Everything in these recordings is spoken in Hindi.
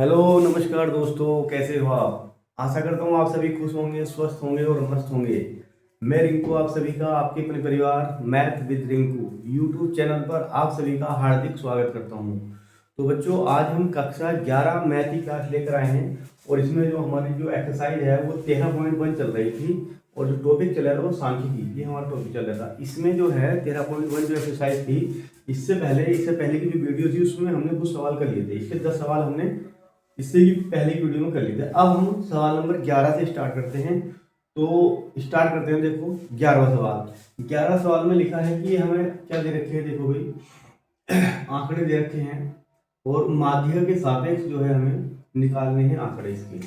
हेलो नमस्कार दोस्तों, कैसे हो आप। आशा करता हूँ आप सभी खुश होंगे, स्वस्थ होंगे और मस्त होंगे। मैं रिंकू आप सभी का आपके अपने परिवार math with Rinku YouTube channel पर आप सभी का हार्दिक स्वागत करता हूँ। तो बच्चों, आज हम कक्षा 11 मैथ की क्लास लेकर आए हैं और इसमें जो हमारी जो एक्सरसाइज है वो 13.1 चल रही थी और जो टॉपिक चल रहा था वो सांख्यिकी, ये हमारा टॉपिक चल रहा था। इसमें जो है 13.1 जो एक्सरसाइज थी, इससे पहले की जो वीडियो थी उसमें हमने कुछ सवाल कर लिए थे। इसके 10 सवाल हमने इससे भी पहले की वीडियो में कर लिए थे। अब हम सवाल नंबर 11 से स्टार्ट करते हैं। तो स्टार्ट करते हैं। देखो 11वां सवाल में लिखा है कि हमें क्या दे रखे हैं। देखो भाई आंकड़े दे रखे हैं और माध्यिका के सापेक्ष जो है हमें निकालने हैं आंकड़े इसके।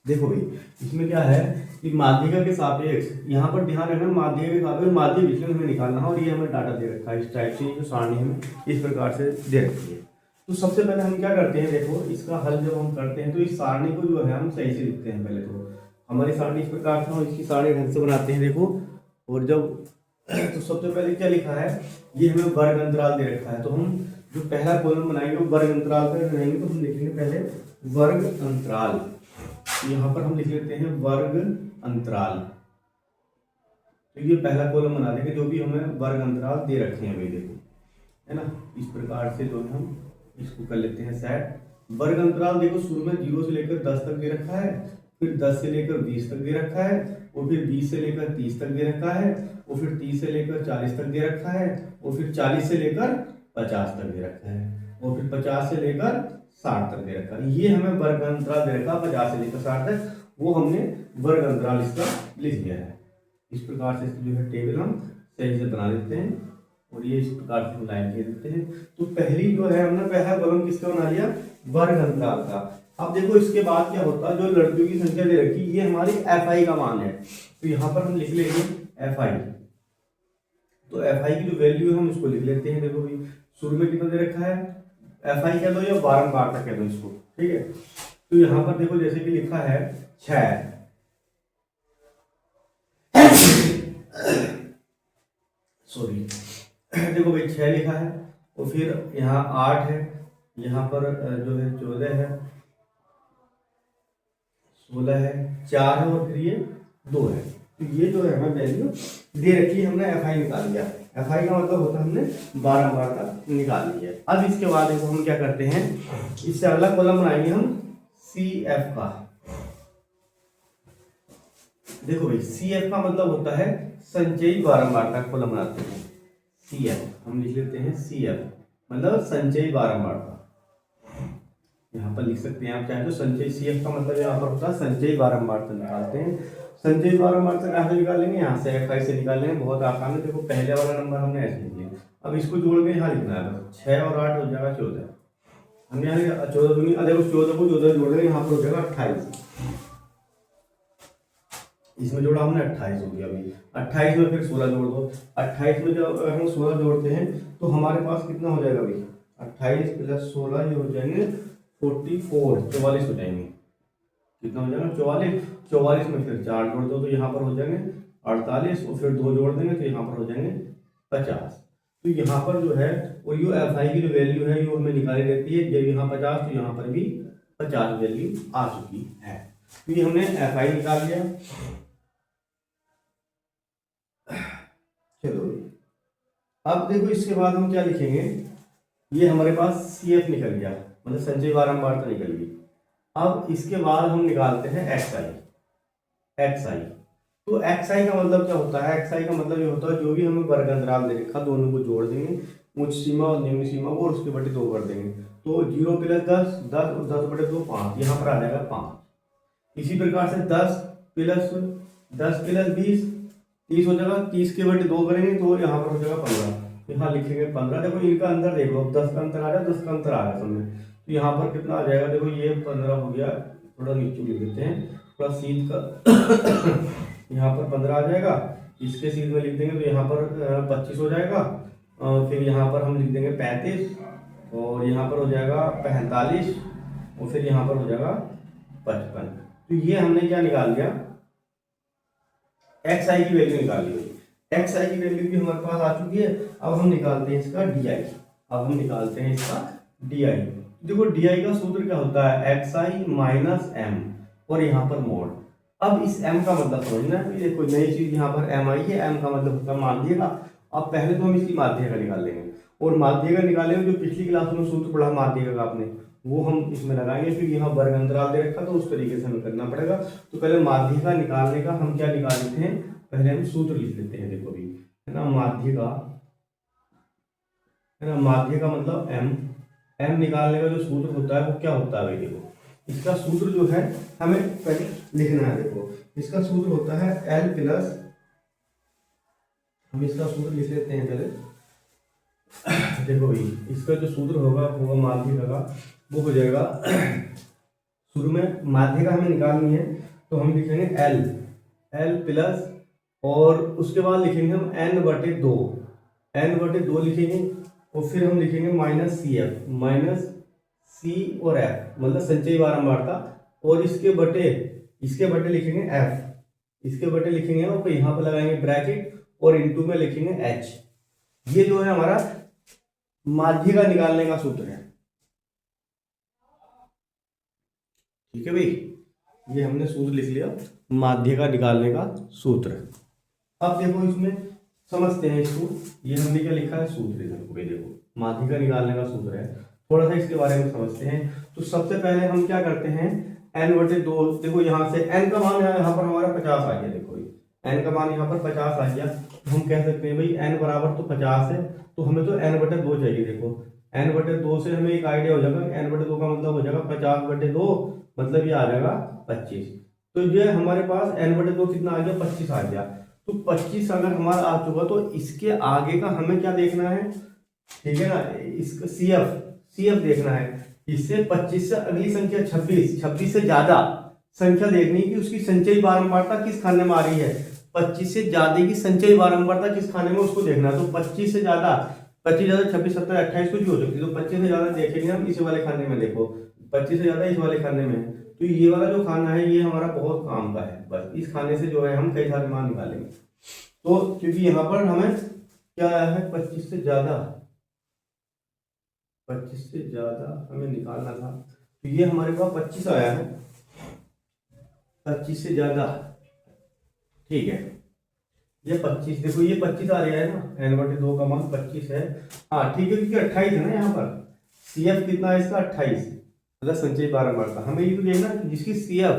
देखो भाई इसमें क्या है कि माध्यिका के सापेक्ष, यहाँ पर ध्यान रखना, माध्यिका के सापेक्ष माध्य विचलन हमें निकालना है और ये हमें डाटा दे रखा है इस टाइप से। जो सारणी हमें इस प्रकार से दे रखी है। तो सबसे पहले हम क्या करते हैं, देखो इसका हल जब हम करते हैं तो इस सारणी को जो है हम सही से लिखते हैं। पहले तो हमारी सारणी इस प्रकार से हम इसकी सारणी ढंग से बनाते हैं। देखो और जब तो सबसे पहले क्या लिखा है, ये हमें वर्ग अंतराल दे रखा है। तो हम जो पहला कॉलम बनाएंगे वो वर्ग अंतराल पर रहेंगे। तो हम लिखेंगे पहले वर्ग अंतराल। यहाँ पर हम लिख लेते हैं वर्ग अंतराल। तो ये पहला कॉलम बना देंगे जो भी हमें वर्ग अंतराल दे रखे हैं। देखो है ना, इस प्रकार से जो हम इसको कर लेते हैं सेट। वर्ग अंतराल देखो शुरू में 0 से लेकर 10 तक दे रखा है, फिर 10 से लेकर 20 तक दे रखा है, और फिर 20 से लेकर 30 तक दे रखा है, और फिर 30 से लेकर 40 तक दे रखा है, और फिर 40 से लेकर 50 तक दे रखा है, और फिर 50 से लेकर 60 तक दे रखा है। ये हमें वर्ग अंतराल दे रखा 50 से लेकर 60 तक, वो हमने वर्ग अंतराल इसका लिख दिया है। इस प्रकार से जो है टेबल हम सही से बना देते हैं और ये इस प्रकार से हम लाइन दे देते हैं। तो पहली जो है हमने पहला कॉलम किसका बना लिया, वर्ग अंतराल का। अब देखो इसके बाद क्या होता है, जो लड़कियों की संख्या दे रखी ये हमारी FI का मान है। तो यहाँ पर हम लिख लेंगे FI। तो FI की जो वैल्यू है हम इसको लिख लेते हैं। देखो भाई शुरू में कितना दे रखा है, FI कह दो या बारंबारता कह दो इसको, ठीक है। तो यहाँ पर देखो जैसे कि लिखा है 6, सॉरी देखो भाई 6 लिखा है, और फिर यहाँ 8 है, यहाँ पर जो है 14 है, 16 है, 4 है, और फिर ये 2 है। तो ये जो है हमें वैल्यू दे रखी है, हमने FI निकाल लिया। FI का मतलब होता है हमने 12 बार तक निकाल लिया है। अब इसके बाद देखो हम क्या करते हैं, इससे अगला कॉलम बनाएंगे हम CF का। देखो भाई CF का मतलब होता है संचयी बारंबारता, कॉलम बनाते हैं CF। हम लिख लेते हैं CF मतलब संचयी बारंबारता। यहाँ पर लिख सकते हैं आप चाहे तो संचयी। CF का मतलब यहाँ पर होता है संचयी बारंबारता निकालते हैं। संचयी बारंबारता कहाँ से निकालेंगे, यहाँ से FI से निकालेंगे। बहुत आसान है। देखो पहले वाला नंबर हमने ऐसे लिख लिया, अब इसको जोड़ के यहाँ लिखना है। बस 6 और 8 हो जाएगा 14। हमने यहाँ 14 दूनी, देखो 14 को 14 जोड़ देंगे, यहाँ पर हो जाएगा 28। इसमें जोड़ा हमने 28 हो गया। अभी 28 में फिर 16 जोड़ दो। 28 में जब हम 16 जोड़ते हैं तो हमारे पास कितना हो जाएगा भाई, 28 प्लस 16 ये हो जाएंगे 44 हो जाएंगे। कितना हो जाएगा 44 में फिर 4 जोड़ दो तो यहाँ पर हो जाएंगे 48, और फिर 2 जोड़ देंगे तो यहाँ पर हो जाएंगे 50। तो यहाँ पर जो है और ये FI की जो वैल्यू है ये हमें निकाली रहती है। जब यहाँ 50 तो यहाँ पर भी 50 वैल्यू आ चुकी है। तो ये हमने FI निकाल लिया। चलो अब देखो इसके बाद हम क्या लिखेंगे, ये हमारे पास CF निकल गया मतलब संचयी बारंबारता निकल गई। अब इसके बाद हम निकालते हैं XI। तो XI का मतलब क्या होता है, XI का मतलब ये होता है जो भी हमें वर्ग अंतराल दे रखा दोनों को जोड़ देंगे, उच्च सीमा और निम्न सीमा को, और उसके बटे 2 कर देंगे। तो 0 प्लस 10 10 और 10 बटे 2 5, यहाँ पर आ जाएगा 5। इसी प्रकार से 10 प्लस 20 30 हो जाएगा, 30 के बटे 2 करेंगे तो यहाँ पर हो जाएगा 15। यहाँ लिखेंगे 15। देखो इनका अंतर देख लो, 10 का अंतर आ रहा है, 10 का अंतर आ रहा है समय। तो यहाँ पर कितना आ जाएगा, देखो ये 15 हो गया, थोड़ा नीचे लिख देते हैं, थोड़ा सीध का यहाँ पर 15 आ जाएगा। इसके सीध में लिख देंगे तो यहाँ पर 25 हो जाएगा, फिर यहाँ पर हम लिख देंगे 35, और यहाँ पर हो जाएगा 45, और फिर यहाँ पर हो जाएगा 55। तो ये हमने क्या निकाल दिया, XI की वैल्यू निकाल ली। XI की वैल्यू भी हमारे पास आ चुकी है। अब हम निकालते हैं इसका DI। अब हम निकालते हैं इसका डी आई। देखो डी आई का सूत्र क्या होता है, एक्स आई माइनस एम और यहाँ पर मोड। अब इस m का मतलब समझना है, ये कोई नई चीज यहाँ पर m आई है, m का मतलब होता है माध्यिका का। अब पहले तो हम इसकी माध्यिका का निकाल लेंगे, और माध्यिका का निकालेंगे जो पिछली क्लास में सूत्र पढ़ा माध्यिका का आपने, वो हम इसमें लगाएंगे, क्योंकि यहाँ वर्ग अंतराल दे रखा तो उस तरीके से हमें करना पड़ेगा। तो पहले माध्यिका निकालने का हम क्या निकाल लेते हैं, पहले हम सूत्र लिख लेते हैं। देखो भी है ना, माध्यिका है ना, माध्यिका मतलब m निकालने का जो सूत्र होता है वो क्या होता है भाई, देखो इसका सूत्र जो है हमें पहले लिखना है। देखो इसका सूत्र होता है L प्लस, हम इसका सूत्र लिख लेते हैं पहले। देखो भाई इसका जो सूत्र होगा माध्यिका का, वो हो जाएगा शुरू में माध्यिका हमें निकालनी है तो हम लिखेंगे L प्लस, और उसके बाद लिखेंगे हम n/2 लिखेंगे, और फिर हम लिखेंगे माइनस C और F मतलब संचयी बारंबारता, और इसके बटे लिखेंगे F, इसके बटे लिखेंगे और यहाँ पर लगाएंगे ब्रैकेट और इनटू में लिखेंगे H। ये जो है हमारा माध्यिका निकालने का सूत्र है। ठीक है भाई, ये हमने सूत्र लिख लिया, माध्यिका निकालने का सूत्र। अब देखो इसमें समझते हैं इसको, ये हमने क्या लिखा है सूत्र, देखो माध्यिका निकालने का सूत्र है, थोड़ा सा इसके बारे में समझते हैं। तो सबसे पहले हम क्या करते हैं, n/2, देखो यहाँ से n का मान यहाँ पर हमारा 50 आ गया। देखो n का मान यहाँ पर 50 आ गया, तो हम कह सकते हैं भाई n बराबर तो 50 है, तो हमें तो n/2 चाहिए। देखो n/2 से हमें एक आइडिया हो जाएगा, n/2 का मतलब हो जाएगा 50/2, मतलब ये आ जाएगा 25। तो ये हमारे पास n/2 कितना आ गया, 25 आ गया। तो 25 अगर हमारा आ चुका तो इसके आगे का हमें क्या देखना है, ठीक है ना, इसका CF देखना है। इससे 25 से अगली संख्या 26 से ज्यादा संख्या देखनी है कि उसकी संचयी बारंबारता किस खाने में आ रही है। 25 से ज्यादा की संचयी बारंबारता किस खाने में, उसको देखना है। तो 25 से ज्यादा 26, 27, 28 कुछ भी हो सकती है। तो 25 से ज्यादा देखेंगे हम इस वाले खाने में, देखो 25 से ज्यादा इस वाले खाने में। तो ये वाला जो खाना है ये हमारा बहुत काम का है, बस इस खाने से जो है हम कई सारे मान निकालेंगे। तो क्योंकि यहाँ पर हमें क्या आया है, 25 से ज्यादा हमें निकालना था, तो ये हमारे पास 25 आया है, 25 से ज्यादा। ठीक है, ये 25, देखो ये 25 आ रहा है ना, n/2 का मान 25 है। हाँ ठीक है, क्योंकि 28 है ना यहाँ पर, CF कितना है इसका 28, मतलब संचयी बारंबारता। हमें ये तो देखना है जिसकी CF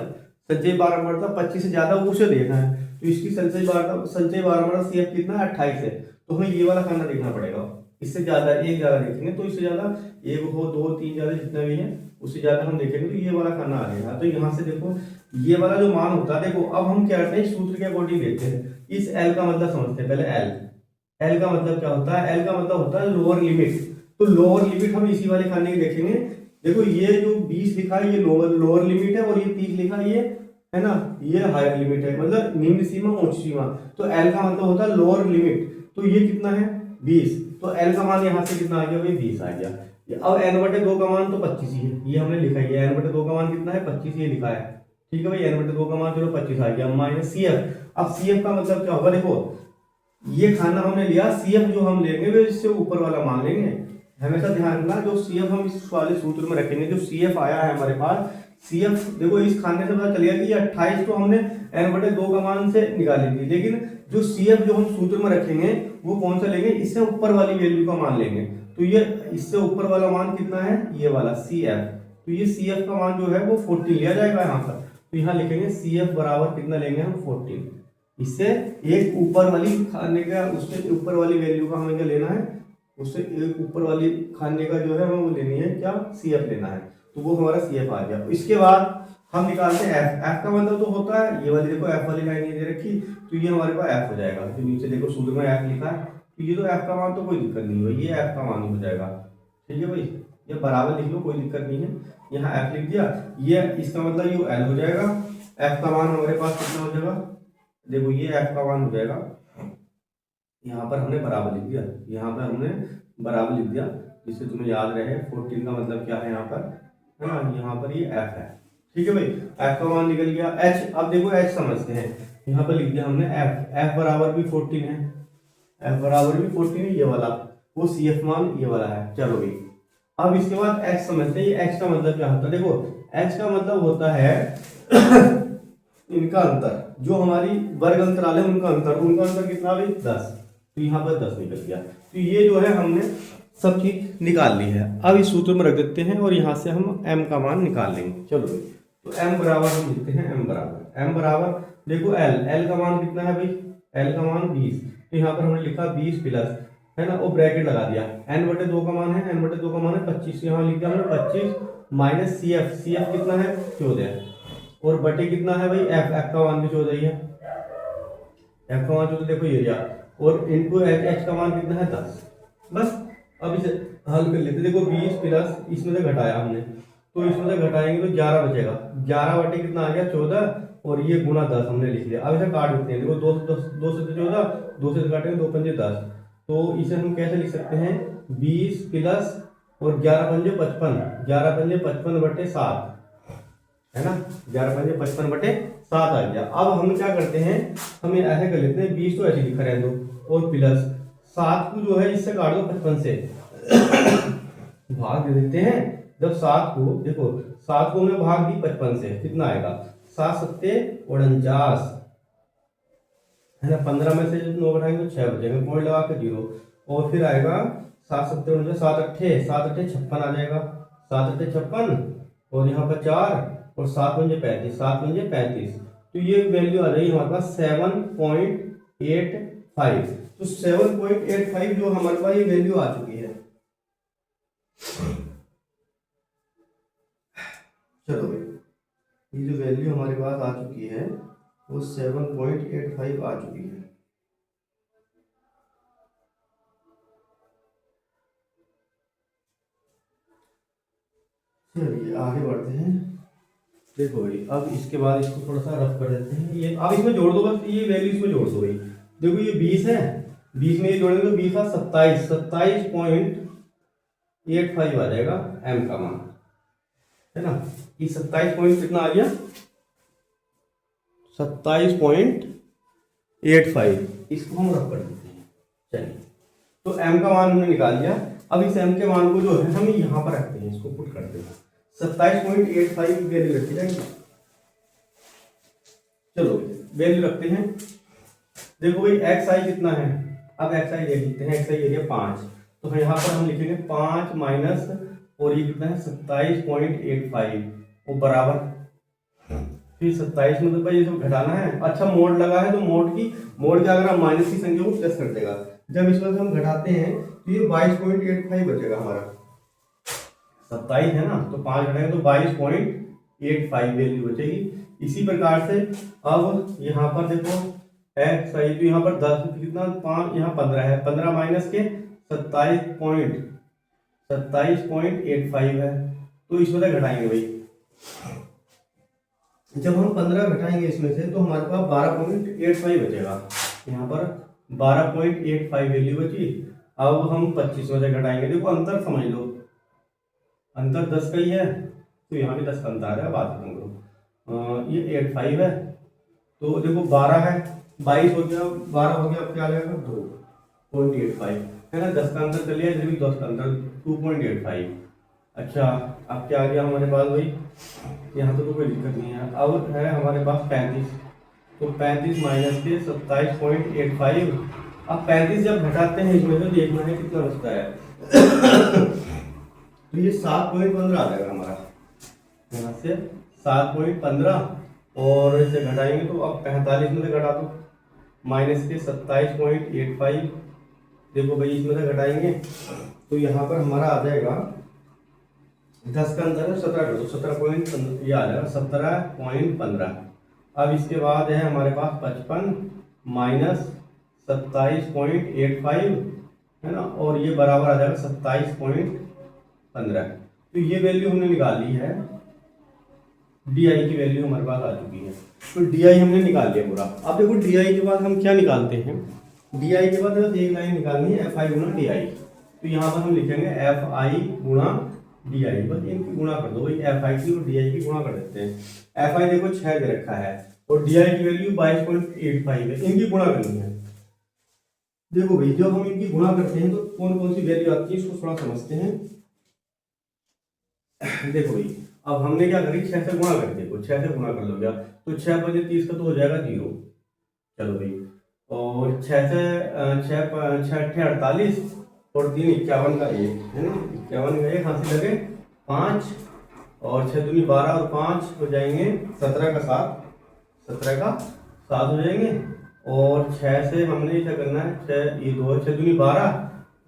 संचयी बारंबारता 25 से ज्यादा उसे देखना है। तो इसकी संचयी बारंबारता CF कितना है 28 है, तो हमें ये वाला खाना देखना पड़ेगा। इससे ज्यादा एक ज्यादा देखेंगे तो इससे ज्यादा 1 हो 2 3 ज्यादा जितना भी है उससे ज्यादा हम देखेंगे तो ये वाला खाना आ जाएगा। तो यहाँ से देखो ये वाला जो मान होता है, देखो अब हम क्या करते हैं सूत्र के अकॉर्डिंग देखते हैं। इस L का मतलब समझते हैं पहले। L का मतलब क्या होता है, L का मतलब होता है लोअर लिमिट। तो लोअर लिमिट हम इसी वाले खाने की देखेंगे। देखो ये जो 20 लिखा है ये लोअर लिमिट है, और ये 30 लिखा है ये है ना, ये हायर लिमिट है, मतलब निम्न सीमा उच्च सीमा। तो L का मतलब होता है लोअर लिमिट। तो ये कितना है 20, तो L का मान यहाँ से कितना आ गया भाई 20 आ गया। अब n/2 का मान तो 25 ही है, ये हमने लिखा है, n/2 का मान कितना है 25 ये लिखा है। ठीक है भाई, n/2 का मान चलो 25 आ गया, माइनस CF। अब CF का मतलब क्या होगा, देखो ये खाना हमने लिया, CF जो हम लेंगे वो इससे ऊपर वाला मान लेंगे। हमेशा ध्यान रखना जो CF हम इस वाले सूत्र में रखेंगे, जो CF आया है हमारे पास, CF देखो इस खाने से पता चल गया कि ये 28 तो हमने n/2 का मान से निकाली थी, लेकिन जो CF जो हम सूत्र में रखेंगे वो कौन सा लेंगे, इससे ऊपर वाली वैल्यू का मान लेंगे। तो ये इससे ऊपर वाला मान कितना है, ये वाला CF। तो ये CF का मान जो है वो 14 लिया जाएगा यहाँ पर। तो यहाँ लिखेंगे CF बराबर कितना लेंगे हम 14। इससे एक ऊपर वाली खाने का, उससे ऊपर वाली वैल्यू का हमें क्या लेना है, उससे एक ऊपर वाली खाने का जो है हमें वो लेनी है क्या, CF लेना है। तो वो हमारा CF आ गया। इसके बाद हम निकालते हैं F का मतलब तो होता है ये वाली, देखो F वाली लाइन दे रखी, तो ये हमारे पास F हो जाएगा। तो नीचे देखो सूत्र में F लिखा है, तो ये तो F का मान तो कोई दिक्कत नहीं है, ये F का मान हो जाएगा। ठीक है भाई, ये बराबर लिख लो कोई दिक्कत नहीं है, यहाँ F लिख दिया, ये इसका मतलब ये L हो जाएगा। F का मान हमारे पास कितना हो जाएगा, देखो ये F का मान हो जाएगा, यहाँ पर हमने बराबर लिख दिया, यहाँ पर हमने बराबर लिख दिया, जिससे तुम्हें याद रहे 14 का मतलब क्या है यहाँ पर, है ना, यहाँ पर ये F है। ठीक है भाई, F का मान निकल गया। H, अब देखो H समझते हैं, यहाँ पर लिख दिया हमने F बराबर भी 14 है, F बराबर भी 14 है, ये वाला वो CF मान ये वाला है। चलो भाई अब इसके बाद x समझते हैं। ये x का मतलब क्या होता है? देखो x का मतलब होता है इनका अंतर, जो हमारी वर्ग अंतराल है उनका अंतर कितना भाई 10। तो यहाँ पर 10 निकल गया। तो ये जो है हमने सब चीज निकाल ली है। अब इस सूत्र में रख देते हैं और यहाँ से हम m का मान निकाल लेंगे। चलो भाई, तो m बराबर हम लिखते हैं m बराबर देखो l का मान कितना है भाई? l का मान 20। तो यहाँ पर हमने लिखा 20 प्लस, है ना, वो ब्रैकेट लगा दिया। n/2 का मान है, n/2 का मान है 25। यहाँ लिख दिया हमने 25 माइनस CF कितना है 14, और बटे कितना है भाई f का मान भी 14 ही है। f का मान 14 देखो ये गया, और इनटू h का मान कितना है 10। बस अब इसे हल कर लेते। देखो 20 प्लस इसमें से घटाया हमने, तो इसमें से घटाएंगे तो 11 बचेगा। 11 बटे कितना आ गया 14, और ये गुना 10 हमने लिख लिया। अब इसे काट देते हैं। देखो 2 से 14, 2 से काटेंगे 2 पंजे 10। तो इसे हम कैसे लिख सकते हैं? 20 प्लस और 11 पंजे 55, 11 पंजे 55 बटे 7, है ना, 11 पंजे 55 बटे 7 आ गया। अब हम क्या करते हैं, हम ऐसे कर लेते हैं, 20 तो ऐसे लिखा रहने दो, और प्लस 7 को जो है इससे काट दो 55 से भाग दे देते हैं। जब 7 को देखो, 7 को हमने भाग दी 55 से, कितना आएगा 7 सत्ते 49, है ना। 15 में से 9 घटाएंगे तो 6 बचेगा, पॉइंट लगा के 0, और फिर आएगा 7 सत्ते 49, 7 अट्ठे 56 आ जाएगा, 7 अट्ठे 56, और यहाँ पर 4 और 7 पंजे 35, 7 पंजे 35। तो ये वैल्यू आ रही है हमारे पास 7.85। तो 7.85 जो हमारे पास ये वैल्यू आ चुकी है। चलो भाई, ये जो वैल्यू हमारे पास आ चुकी है वो 7.85 आ चुकी है। चलिए आगे बढ़ते हैं। देखो भाई, अब इसके बाद इसको थोड़ा सा रफ कर देते हैं। ये अब इसमें जोड़ दो, बस ये वैल्यू इसमें जोड़ दो भाई। देखो ये 20 है, 20 में ये जोड़ेंगे तो 20 का 27.85 आ जाएगा m का मान, है ना। ये 27 पॉइंट कितना आ गया 27.85। इसको हम रफ कर देते हैं। चलिए, तो m का मान हमने निकाल लिया। अब इस m के मान को जो है हम यहाँ पर रखते हैं, इसको पुट करते हैं। 27.85 की वैल्यू रखी जाएगी। चलो वैल्यू रखते हैं। देखो भाई xi कितना है, अब xi देख लेते हैं। xi एरिया 5, तो यहाँ पर हम लिखेंगे 5 माइनस, और ये कितना है 27.85, वो बराबर, फिर 27 में तो भाई ये सब घटाना है। अच्छा मोड लगा है, तो मोड के अगर हम माइनस की संख्या को प्लस कर देगा। जब इसमें से हम घटाते हैं तो ये 22.85 बचेगा हमारा। 27 है ना, तो 5 घटाएंगे तो 22.85 वैल्यू बचेगी। इसी प्रकार से अब यहाँ पर देखो x सही, तो यहाँ पर 10 कितना 5, यहाँ 15 है, 15 माइनस के 27.85 है। तो इसमें से घटाएंगे भाई। जब हम 15 घटाएंगे इसमें से तो हमारे पास 12.85 बचेगा। यहाँ पर 12.85 वैल्यू बची। अब हम 25 में से घटाएंगे। देखो अंतर समझ लो, अंतर 10 का ही है, तो यहाँ भी 10 का अंतर है। बात खत्म करो। ये 85 है, तो देखो 12 है, 22 हो गया, 12 हो गया, अब क्या आ जाएगा 2.85, है ना। 10 का अंतर कर लिया, इधर भी 10 का अंतर 2.85। अच्छा, अब क्या आ गया हमारे पास भाई, यहाँ तो कोई दिक्कत नहीं है। अब है हमारे पास 35, तो 35 माइनस के 27.85। अब 35 जब घटाते हैं इसमें तो देखना है कितना बचता है तो ये 7.15 आ जाएगा हमारा, यहाँ से 7.15, और इसे घटाएंगे तो अब 45 में से घटा दो, माइनस के 27.85। देखो भाई इसमें से घटाएंगे तो यहाँ पर हमारा आ जाएगा 10 का अंदर है 17 कर दो, 17 ये आ जाएगा 17.15। अब इसके बाद है हमारे पास 55 माइनस 27.85, है ना, और ये बराबर आ जाएगा 27.15। तो ये वैल्यू हमने निकाल ली है। डी आई की वैल्यू हमारे पास आ चुकी है। तो डी आई हमने निकाल लिया पूरा। अब देखो डी आई के बाद हम क्या निकालते हैं, डी आई के बाद एक लाइन निकालनी है F I Guna D I. तो यहाँ पर हम लिखेंगे एफ आई गुणा डी आई, बस इनकी गुणा कर दो भाई, एफ आई की और डी आई की गुणा कर देते हैं। एफ आई देखो 6 दे रखा है और डी आई की वैल्यू 22.85 है, इनकी गुणा करनी है। देखो भाई जब हम इनकी गुणा करते हैं तो कौन कौन सी वैल्यू आती है इसको थोड़ा समझते हैं। देखो भाई, अब हमने क्या करी, 6 से गुणा कर दिया, को 6 से गुणा कर लो क्या, तो 6×5 = 30 का तो हो जाएगा 0। चलो भाई, और 6 से 6×6 = 48 और 3 51 का 1 है ना, 51 का 1 हाथ से लगे 5 और 6×2 = 12 और 5 हो जाएंगे 17 का 7, 17 का 7 हो जाएंगे। और 6 से हमने क्या करना है, 6 ये 2 6×2 = 12,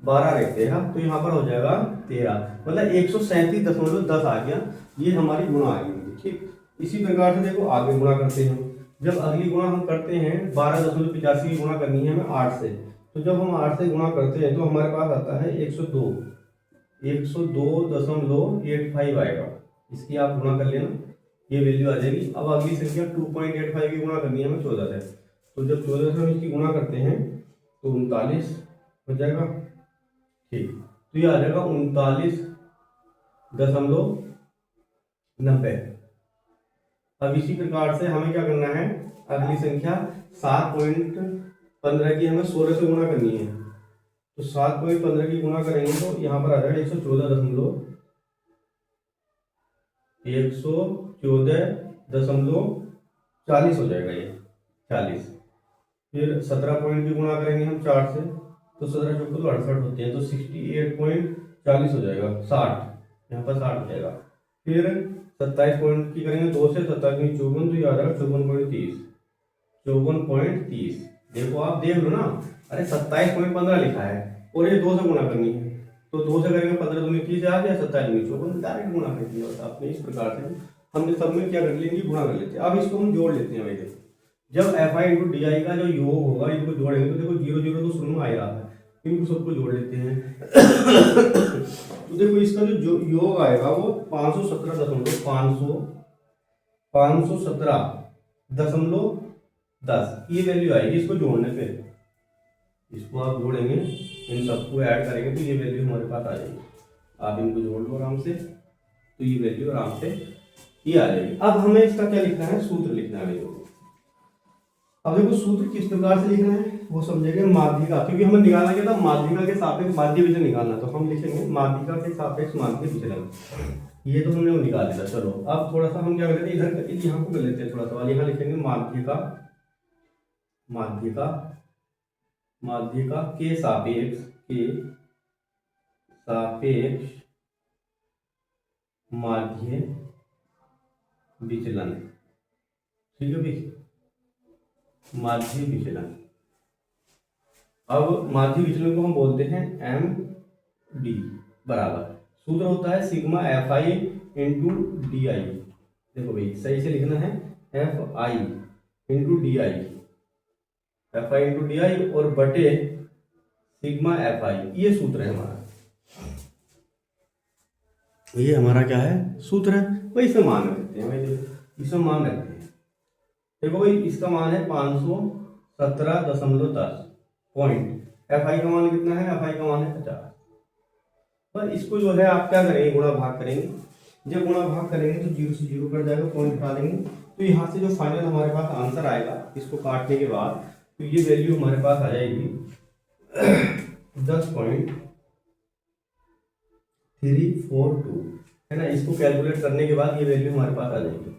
12 रहते हैं तो यहाँ पर हो जाएगा 13, मतलब 137.10 आ गया, ये हमारी गुणा आ गई। ठीक, इसी प्रकार से देखो आगे गुणा करते हैं। जब अगली गुणा हम करते हैं 12.85 की गुणा करनी है हमें 8 से, तो जब हम 8 से गुणा करते हैं तो हमारे पास आता है 102.85 आएगा। इसकी आप गुणा कर लेना, ये वैल्यू आ जाएगी। अब अगली संख्या 2.85 की गुणा करनी है हमें 14 से, तो जब 14 से हम इसकी गुणा करते हैं तो 39 हो जाएगा। ठीक, तो ये आ जाएगा 39.90। अब इसी प्रकार से हमें क्या करना है, अगली संख्या 7.15 की हमें 16 से गुणा करनी है, तो 7.15 की गुणा करेंगे तो यहाँ पर आ जाएगा 114.40 हो जाएगा, ये 40। फिर 17 पॉइंट की गुणा करेंगे हम 4 से, तो 17 चौको तो 68 होते हैं, तो 68.40 हो जाएगा, 60, यहाँ पर 60 हो जाएगा। फिर 27 पॉइंट की करेंगे 2 से, 27 54, तो ये आ जाएगा 54.30, 54.30। देखो आप देख लो ना, अरे 27.15 लिखा है और ये 2 से गुणा करनी है, तो 2 से करेंगे 15×2 = 30 आ गया, 27×54 डायरेक्ट गुणा कर दिया बस आपने। इस प्रकार से हमने सब में क्या कर लेंगे, गुणा कर लेते हैं। अब इसको हम जोड़ लेते हैं भाई। देखो जब FI × DI का जो योग होगा, इनको जोड़ेंगे तो देखो 0 0 तो शुरू में आ रहा है, इनको सबको जोड़ लेते हैं। तो देखो इसका जो योग आएगा वो 517.10, ये वैल्यू आएगी इसको जोड़ने पे। इसको आप जोड़ेंगे, इन सबको ऐड करेंगे तो ये वैल्यू हमारे पास आ जाएगी। आप इनको जोड़ लो आराम से, तो ये वैल्यू आराम से ये आ जाएगी। अब हमें इसका क्या लिखना है, सूत्र लिखना है। अब देखो सूत्र किस प्रकार से लिखना है वो समझेंगे। माध्यिका, क्योंकि हमें निकालना क्या था, माध्यिका के सापेक्ष माध्य विचलन निकालना, तो हम लिखेंगे माध्यिका के सापेक्ष माध्य विचलन। ये तो हमने वो निकाल दिया। चलो अब थोड़ा सा हम क्या करते हैं, इधर यहाँ को कर लेते हैं, थोड़ा सा यहाँ लिखेंगे माध्यिका, माध्यिका, माध्यिका के सापेक्ष, के सापेक्ष माध्य विचलन। ठीक है भाई, माध्य विचलन। अब माध्य विचलन को हम बोलते हैं MD बराबर, सूत्र होता है सिग्मा FI × DI। देखो भाई सही से लिखना है, FI × DI, FI × DI और बटे सिग्मा FI, ये सूत्र है हमारा। ये हमारा क्या है, सूत्र है। भाई इसमें मान रखते हैं, भाई इसमें मान रखते हैं। देखो भाई इसका मान है 517.10 पॉइंट। FI का मान कितना है, FI का मान है 50। पर इसको जो है आप क्या करेंगे, गुणा भाग करेंगे। जब गुणा भाग करेंगे तो 0 से 0 कट जाएगा, पॉइंट हटा देंगे, तो यहाँ से जो फाइनल हमारे पास आंसर आएगा इसको काटने के बाद, तो ये वैल्यू हमारे पास आ जाएगी 10.342 है ना। इसको कैलकुलेट करने के बाद ये वैल्यू हमारे पास आ जाएगी।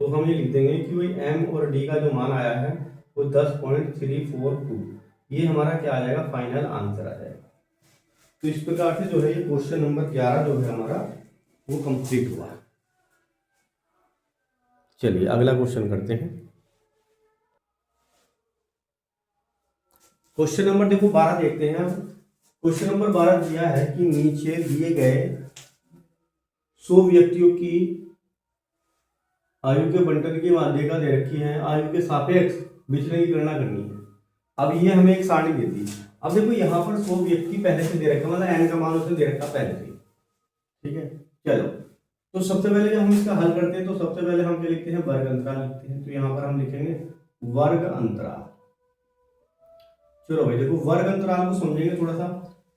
तो हम ये लिख देंगे कि भाई M और D का जो मान आया है वो 10.342, ये हमारा क्या आ जाएगा, फाइनल आंसर आ जाएगा। तो इस प्रकार से जो है ये क्वेश्चन नंबर 11 जो है हमारा वो कंप्लीट हुआ है। चलिए अगला क्वेश्चन करते हैं। क्वेश्चन नंबर देखो 12 देखते हैं। क्वेश्चन नंबर 12 दिया है कि नीचे दिए गए 100 व्यक्तियों की आयु के बंटन की माध्यिका दे रखी है, आयु के सापेक्ष विचलन की गणना करनी है। अब ये हमें एक सारणी देती है। अब देखो यहाँ पर 100 व्यक्ति पहले से दे रखा, मतलब n का मान उसने दे रखा पहले से। ठीक है, चलो तो सबसे पहले जब हम इसका हल करते हैं तो सबसे पहले हम क्या लिखते हैं, वर्ग अंतराल लिखते हैं। तो यहाँ पर हम लिखेंगे वर्ग अंतराल। चलो भाई देखो वर्ग अंतराल को समझेंगे थोड़ा सा।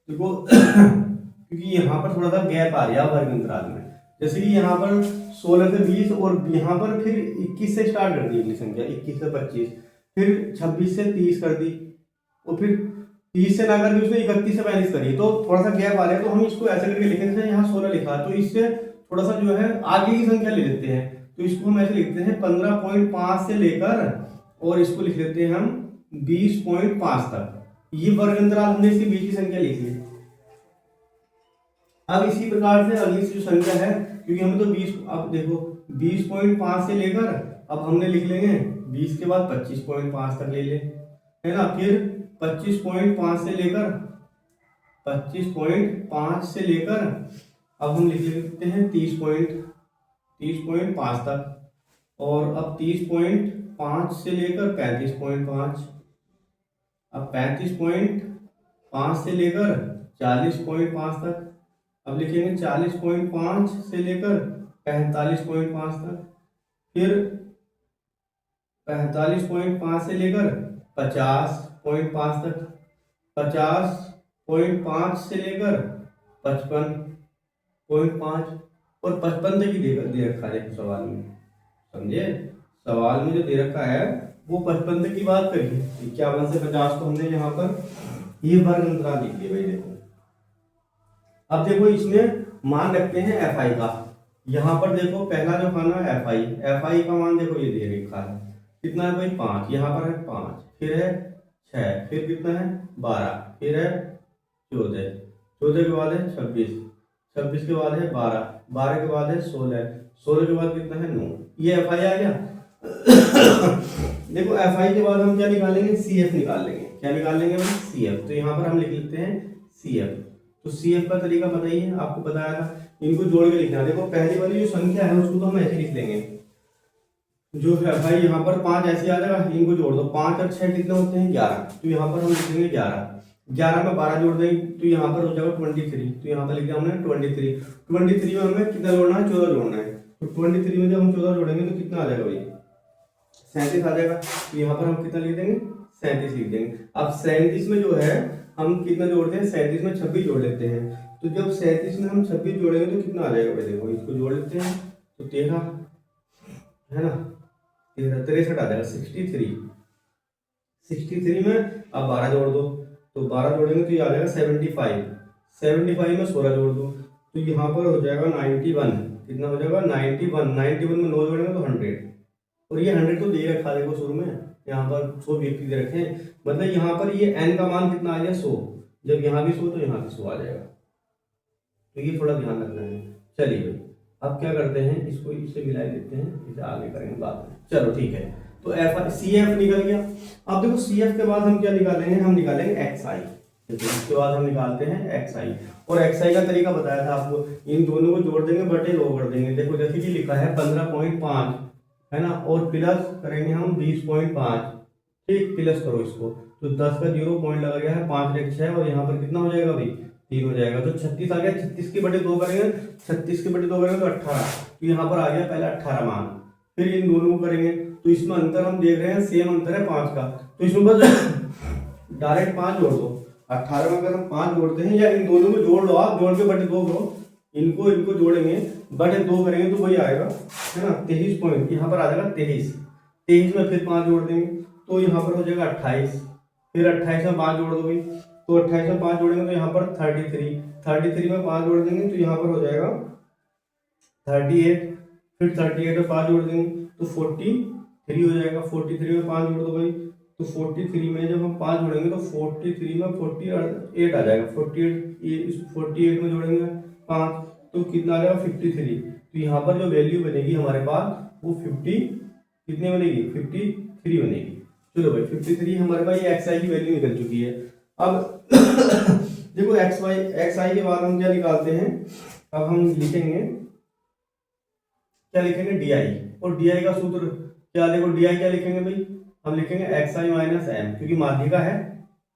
देखो क्योंकि यहाँ पर थोड़ा सा गैप आ गया वर्ग अंतराल में, जैसे कि यहाँ पर 16 से 20 और यहाँ पर फिर 21 से स्टार्ट कर दी अगली संख्या, 21 से 25, फिर 26 से 30 कर दी, और फिर 30 से ना करके उसने 31 से 42 करी, तो थोड़ा सा गैप आ रहा है। तो हम इसको ऐसे करके लिखेंगे, जैसे यहाँ 16 लिखा है तो इससे थोड़ा सा जो है आगे की संख्या ले लेते हैं, तो इसको हम ऐसे लिखते हैं 15.5 से लेकर और इसको लिख लेते हैं हम 20.5 तक। ये वर्ग अंतराल हमने इसके बीच की संख्या लिखी है। अब इसी प्रकार से अगली जो संख्या है, क्योंकि हमें तो 20, अब देखो 20.5 से लेकर अब हमने लिख लेंगे 20 के बाद 25.5 तक ले ले, है ना। फिर 25.5 से लेकर 25.5 से लेकर अब हम लिख लेते हैं 30.5 तक, और अब 30.5 से लेकर 35.5, अब 35.5 से लेकर 40.5 तक, अब लिखेंगे 40.5 से लेकर 45.5 तक, फिर 45.5 से लेकर 50.5 तक, 50.5 से लेकर 55.5, और 55 तक ही दे रखा है सवाल में, समझे। सवाल में जो दे रखा है वो 55 तक की बात करिए। 51 से 50 तो हमने यहाँ पर ये वर्ग अंतराल लिख दिया भाई। देखो अब देखो इसमें मान रखते हैं एफ आई का। यहाँ पर देखो पहला जो खाना है एफ आई का मान देखो ये दे रखा है, कितना है भाई 5, यहाँ पर है 5, फिर है 6, फिर कितना है 12, फिर है 14, 14 के बाद है 26, 26 के बाद है 12, 12 के बाद है 16, 16 के बाद कितना है 9, ये एफ आई आ गया। देखो एफ आई के बाद हम क्या निकालेंगे, सी एफ निकाल लेंगे। क्या निकाल लेंगे भाई, सी एफ। तो यहाँ पर हम लिख लेते हैं सी एफ। तो सी एफ का तरीका बताइए, आपको बताया था, इनको जोड़ के लिखना। देखो पहली वाली जो संख्या है उसको तो हम ऐसे लिख लेंगे, जो है भाई यहाँ पर 5 ऐसे आ जाएगा, इनको जोड़ दो, 5 और 6 कितने होते हैं 11, तो यहाँ पर हम लिखेंगे 11, 11 में 12 जोड़ देंगे तो यहाँ पर हो जाएगा 23, तो यहाँ पर लिख दिया हमने 23, 23 में हमें कितना जोड़ना है, 14 जोड़ना है। तो 23 में जब हम 14 जोड़ेंगे तो कितना आ जाएगा भाई, 37 आ जाएगा। तो यहाँ पर हम कितना लिख देंगे, 37 लिख देंगे। अब 37 में जो है हम कितना जोड़ते हैं, 37 में 26 जोड़ लेते हैं। तो जब 37 में हम 26 जोड़ेंगे तो कितना आ जाएगा भाई, देखो इसको जोड़ लेते हैं तो 13 है ना, 13 63 आ जाएगा, 63 में अब 12 जोड़ दो, तो 12 जोड़ेंगे तो ये आ जाएगा 75, 75 में 16 जोड़ दो तो यहाँ पर हो जाएगा 91, कितना हो जाएगा 91, 91 में 9 जोड़ेंगे तो 100, और ये 100 तो दे रखा देखो शुरू में, यहाँ पर 100 व्यक्ति दे रखे हैं, मतलब यहाँ पर ये n का मान कितना आ गया 100, जब यहाँ भी 100 तो यहाँ भी 100 आ जाएगा। तो ये थोड़ा ध्यान रखना है। चलिए भाई अब क्या करते हैं, इसको इससे मिला देते हैं, इसे आगे करेंगे बाद में। चलो ठीक है, तो एफ सी एफ निकल गया। अब देखो सी एफ के बाद हम क्या निकालेंगे, हम निकालेंगे एक्स आई। इसके बाद हम निकालते हैं एक्स आई, और एक्स आई का तरीका बताया था आपको, इन दोनों को जोड़ देंगे बटे 2 कर देंगे। देखो जैसे कि लिखा है 15.5 है ना, और प्लस करेंगे हम 20.5, ठीक, प्लस करो इसको, तो 10 का 0 पॉइंट लगा गया है, 5 एक 6, और यहाँ पर कितना हो जाएगा भाई 3 हो जाएगा, तो 36 आ गया। 36 के बटे 2 करेंगे, 36 के बटे 2 करेंगे तो 18, तो यहाँ पर आ गया पहला 18 मान। फिर इन दोनों को करेंगे तो इसमें अंतर हम देख रहे हैं सेम अंतर है 5 का, तो इसमें बस डायरेक्ट 5 जोड़ दो। 18 में अगर हम 5 जोड़ते हैं, या इन दोनों को जोड़ लो आप, जोड़ के बटे 2 करो, इनको जोड़ेंगे बटे 2 करेंगे तो वही आएगा, है ना 23 पॉइंट, यहाँ पर आ जाएगा 23। 23 में फिर 5 जोड़ देंगे तो यहाँ पर हो जाएगा 28, फिर 28 में 5 जोड़ दो भाई, तो 28 में 5 जोड़ेंगे तो यहाँ पर 33, 33 में 5 जोड़ देंगे तो यहाँ पर हो जाएगा 38, फिर 38 में 5 जोड़ देंगे तो 43 हो जाएगा। 43 में 5 जोड़ दो भाई, तो 43 में जब हम 5 जोड़ेंगे तो 43 में 48 आ जाएगा, 48 में जोड़ेंगे 5 तो कितना आ जाएगा 53। तो यहाँ पर जो वैल्यू बनेगी हमारे पास वो 50 कितने बनेगी, 53 बनेगी। चलो भाई 53 हमारे पास ये एक्स आई की वैल्यू निकल चुकी है। अब देखो एक्स आई के बाद हम क्या निकालते हैं, अब हम लिखेंगे क्या लिखेंगे डी आई, और डी आई का सूत्र क्या, देखो डी आई क्या लिखेंगे भाई, हम लिखेंगे एक्स आई माइनस एम, क्योंकि माध्यिका है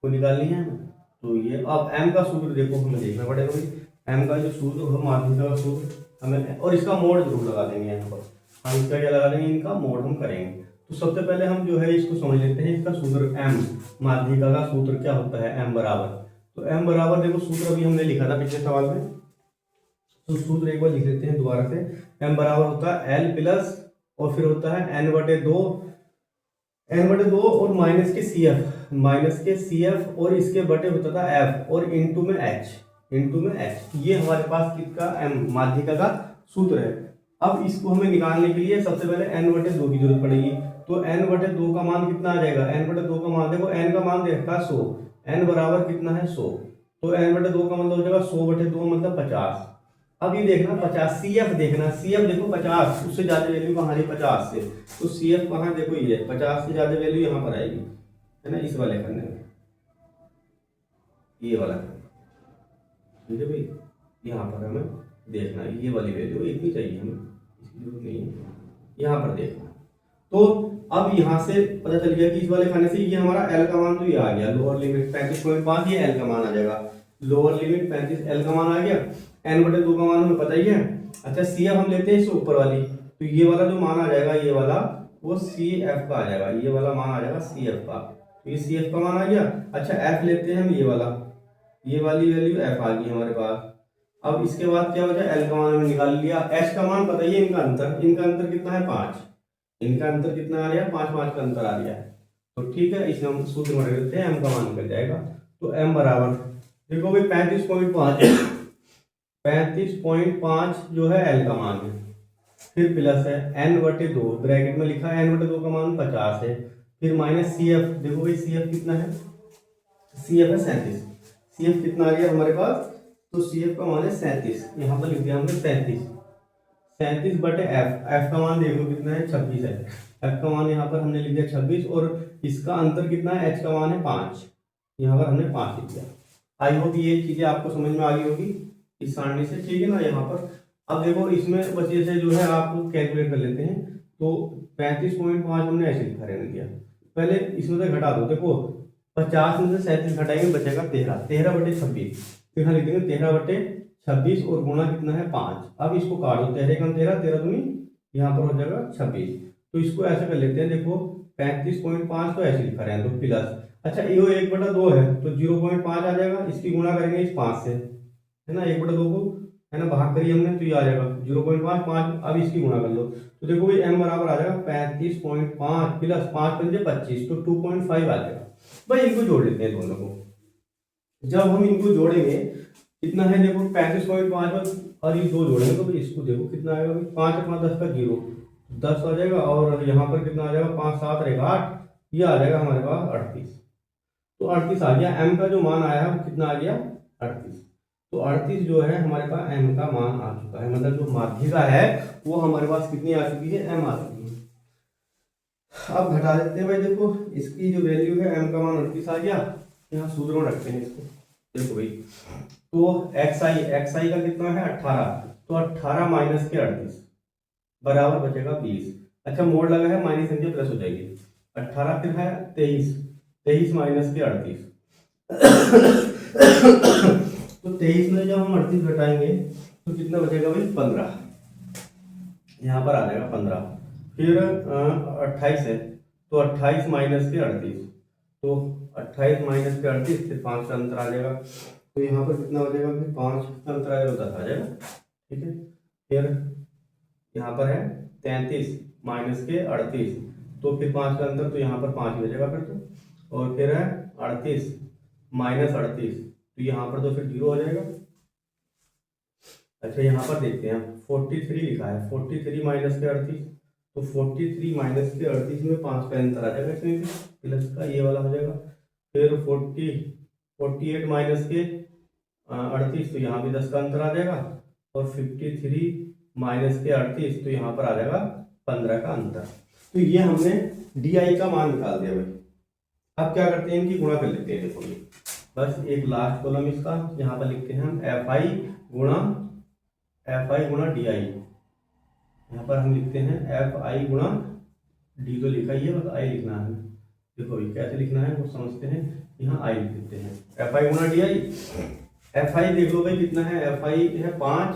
वो निकालनी है हमें। तो ये अब एम का सूत्र देखो हमें देखना पड़ेगा भाई, एम का जो सूत्र है माध्यिका का सूत्र हमें, और इसका मोड जरूर लगा देंगे यहाँ पर, हम इसका क्या लगा देंगे, इनका मोड हम करेंगे। तो सबसे पहले हम जो है इसको समझ लेते हैं, इसका सूत्र एम, माध्यिका का सूत्र क्या होता है, एम बराबर, तो एम बराबर देखो सूत्र अभी हमने लिखा था पिछले सवाल में, तो सूत्र एक बार लिख लेते हैं दोबारा से। एम बराबर होता है एल प्लस, और फिर होता है एन बटे 2 और माइनस के सी एफ, और इसके बटे होता था एफ, और इनटू में एच, ये हमारे पास किसका एम माध्यिका का सूत्र है। अब इसको हमें निकालने के लिए सबसे पहले n/2 की जरूरत पड़ेगी। तो n/2 का मान कितना आ जाएगा, n/2 का मान देखो, n का मान दे रखा 100, n बराबर कितना है 100, तो n/2 का मतलब हो जाएगा 100/2 मतलब 50। अब ये देखना 50 CF देखना, CF देखो 50, उससे ज्यादा वैल्यू कहाँ है 50 से, तो CF कहाँ देखो ये 50 से ज्यादा वैल्यू यहाँ पर आएगी, है ना, इस वाले करने में, ये वाला, ठीक है भाई। यहाँ पर हमें देखना ये वाली वैल्यू इतनी चाहिए हमें, इसकी जरूरत नहीं है, यहाँ पर देखना। तो अब यहाँ से पता चल गया कि इस वाले खाने से ये हमारा एल का मान तो ये आ गया, लोअर लिमिट 35.5, ये एल का मान आ जाएगा, लोअर लिमिट 35 एल का मान आ गया। n/2 का मान हमें पता ही है। अच्छा CF हम लेते हैं इससे ऊपर वाली, तो ये वाला जो मान आ जाएगा ये वाला वो CF का आ जाएगा, ये वाला मान आ जाएगा CF का, तो ये CF का मान आ गया। अच्छा F लेते हैं हम, ये वाला, ये वाली वैल्यू F आ गई हमारे पास। अब इसके बाद क्या हो जाए, L का मान हमने निकाल लिया, H का मान पता ही है, इनका अंतर कितना है 5, इनका अंतर कितना आ रहा है 5 का अंतर आ रहा है। तो ठीक है, इसे हम सूत्र में रख देते हैं, m का मान निकल जाएगा। तो m बराबर देखो भाई 35.5 जो है l का मान है, फिर प्लस है n/2, ब्रैकेट में लिखा है n/2 का मान 50 है, फिर माइनस CF, देखो भाई CF कितना है, CF है 37, CF कितना आ गया हमारे पास, तो CF का मान है 37, यहाँ पर लिख दिया हमने 37/f, f का मान देखो कितना है 26 है, f का मान यहाँ पर हमने लिख दिया 26, और इसका अंतर कितना है, h का मान है 5, यहाँ पर हमने 5 लिख दिया। आई होप ये चीजें आपको समझ में आ गई होगी इस सारणी से, ठीक है ना। यहाँ पर अब देखो इसमें बचे से जो है आप कैलकुलेट कर लेते हैं, तो 35.5 हमने ऐसे लिखा रहने दिया, पहले इसमें से घटा दो, देखो 50 में से 37 घटाएंगे बचेगा 13/26, तो यहाँ लिख देंगे 13/26 और गुणा कितना है 5। अब इसको काट दो, 13 दूनी यहाँ पर हो जाएगा 26, तो इसको ऐसे कर लेते हैं, देखो 35.5 तो ऐसे लिखा रहे हैं, तो प्लस, अच्छा ये 1/2 है तो 0.5 आ जाएगा, इसकी गुणा करेंगे इस 5 से, है ना, 1/2 को, है ना, भाग करिए हमने, तो ये आ जाएगा 0.5, 5, अब इसकी गुणा कर लो, तो देखो भाई m बराबर आ जाएगा 35.5 प्लस 5 पंजे 25, तो 2.5 आ जाएगा। भाई इनको जोड़ लेते हैं दोनों को, जब हम इनको जोड़ेंगे कितना है, देखो 35.5 और ये 2 जोड़ेंगे तो भाई इसको देखो कितना आएगा, 5 और 5 10 का 0, 10 आ जाएगा, और यहाँ पर कितना आ जाएगा 5 7 रहेगा 8, ये आ जाएगा हमारे पास 38, तो 38 आ गया, m का जो मान आया है वो कितना आ गया 38, तो 38 जो है हमारे पास m का मान आ चुका है, मतलब जो माध्यिका है वो हमारे पास कितनी आ चुकी है, m आ चुकी है। अब घटा देते हैं भाई, देखो इसकी जो वैल्यू है m का मान 38 आ गया, यहाँ सूत्र में रखते हैं इसको, देखो भाई, तो xi का कितना है 18, तो 18 माइनस के 38 बराबर बचेगा 20, अच्छा मोड़ लगा है माइनस संख्या प्लस हो जाएगी, 18 फिर है 23 माइनस के 38 तो 23 में जब हम 38 घटाएंगे तो कितना बचेगा भाई 15, यहाँ पर आ जाएगा 15, फिर 28 है तो 28 माइनस के 38, तो 28 माइनस के 38 फिर 5 का अंतर आ जाएगा, तो यहाँ पर कितना हो जाएगा, फिर 5 का अंतर आ जाएगा 10 आ जाएगा, ठीक है। फिर यहाँ पर है 33 माइनस के 38, तो फिर 5 का अंतर, तो यहाँ पर 5 हो जाएगा फिर तो, और फिर है 38 माइनस 38, तो यहाँ पर तो फिर 0 हो जाएगा। अच्छा यहाँ पर देखते हैं 43 लिखा है, 43 माइनस के 38, तो 43 माइनस के 38 में 5 का अंतर आ जाएगा, इसमें भी प्लस का ये वाला हो जाएगा, फिर 48 माइनस के 38, तो यहाँ भी 10 का अंतर आ जाएगा, और 53 माइनस के 38, तो यहाँ पर आ जाएगा 15 का अंतर। तो ये हमने डी का मान निकाल दिया भाई। अब क्या करते हैं, इनकी गुणा कर लेते हैं, देखो ये बस एक लास्ट कॉलम इसका, यहाँ पर लिखते हैं हम एफ आई गुणा डी आई, यहाँ पर हम लिखते हैं एफ आई गुणा डी, तो लिखा ही है बस आई लिखना है, देखो ये कैसे लिखना है वो समझते हैं, यहाँ आई लिख देते हैं, एफ आई गुणा डी आई। एफ आई देख लो भाई कितना है, एफ आई है 5,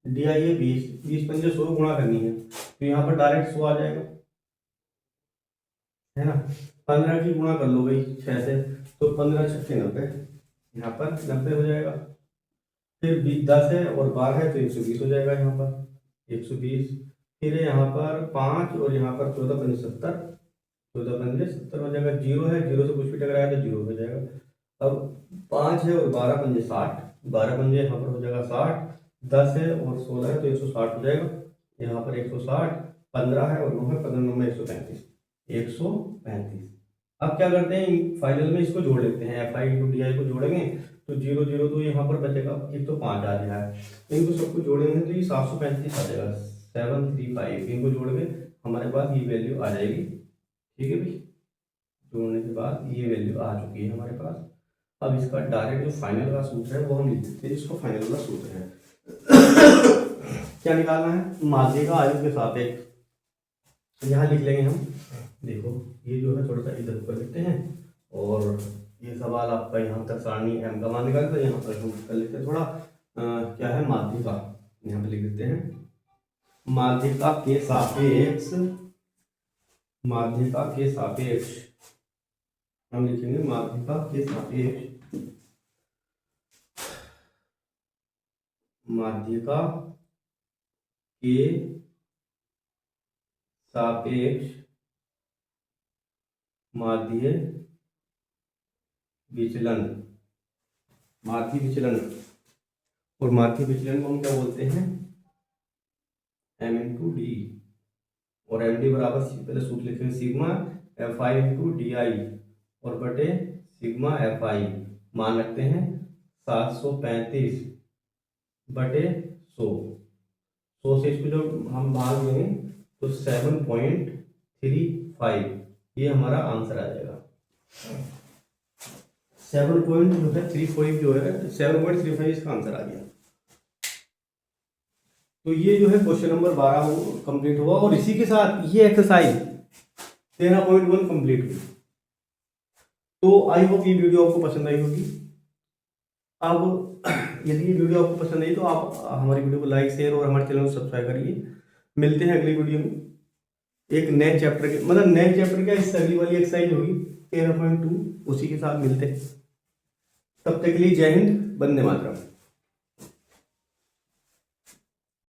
डी आई है 20, 20 पंजे 100 गुणा करनी है, तो यहाँ पर डायरेक्ट 100 आ जाएगा, है ना। 15 की गुणा कर लो भाई 6 से, तो 15 6 90, यहाँ पर 90 हो जाएगा, फिर 10 है और 12 है तो 120 हो जाएगा, यहाँ पर 120, फिर यहाँ पर 5 और यहाँ पर 14 पंजे 70, 14 पंजे 70 हो जाएगा, 0 है, 0 से कुछ भी टकराया तो 0 हो जाएगा। अब 5 है और 12 पंजे 60, 12 पंजे यहाँ पर हो जाएगा 60, 10 है और 16 है तो 160 हो जाएगा। यहाँ पर 160, 15 है और 9 है, 15 9 में 135, 135। अब क्या करते हैं, फाइनल में इसको जोड़ लेते हैं, F I into D I को जोड़ेंगे तो 0 0 तो यहाँ पर बचेगा, एक तो 5 आ गया है, इनको सबको जोड़ेंगे तो ये 735 आ जाएगा, 735। इनको जोड़ के हमारे पास ये वैल्यू आ जाएगी। ठीक है भाई, जोड़ने के बाद ये वैल्यू आ चुकी है हमारे पास। अब इसका डायरेक्ट जो फाइनल का सूत्र है वो हम लिख देते हैं, इसको फाइनल का सूत्र है। क्या निकालना है, माध्य का आयु के सापेक्ष, यहाँ लिख लेंगे हम। देखो ये जो है थोड़ा सा इधर ऊपर लिखते हैं और ये सवाल आपका यहाँ तक सारणी एम का मान निकालते हैं, यहाँ पर हम कर लेते हैं थोड़ा क्या है माध्यिका, यहाँ पे लिख देते हैं माध्यिका के सापेक्ष, माध्यिका के सापेक्ष हम लिखेंगे माध्यिका के सापेक्ष, माध्यिका के सापेक्ष माध्य विचलन, माध्य विचलन। और माध्य विचलन को हम क्या बोलते हैं, एम इंटू डी, और एम डी बराबर पहले सूत्र लिखेंगे sigma F I into D I और बटे सिग्मा एफ आई, मान रखते हैं 735 बटे 100 से इसको जब हम भाग देंगे तो 7.35 ये हमारा आंसर आ जाएगा। 7.35 जो है 7.35 इसका आंसर आ गया। तो ये जो है क्वेश्चन नंबर 12 वो कंप्लीट हुआ और इसी के साथ ये एक्सरसाइज 13.1 कंप्लीट हुई। तो आई होप ये वीडियो आपको पसंद आई होगी। अब यदि ये वीडियो आपको पसंद आई तो आप हमारी वीडियो को लाइक शेयर और हमारे चैनल को सब्सक्राइब करिए। मिलते हैं अगली वीडियो में एक नए चैप्टर के, मतलब नए चैप्टर क्या, इससे अगली वाली एक्सरसाइज होगी 13.2, उसी के साथ मिलते हैं। तब तक के लिए जय हिंद, वंदे मातरम।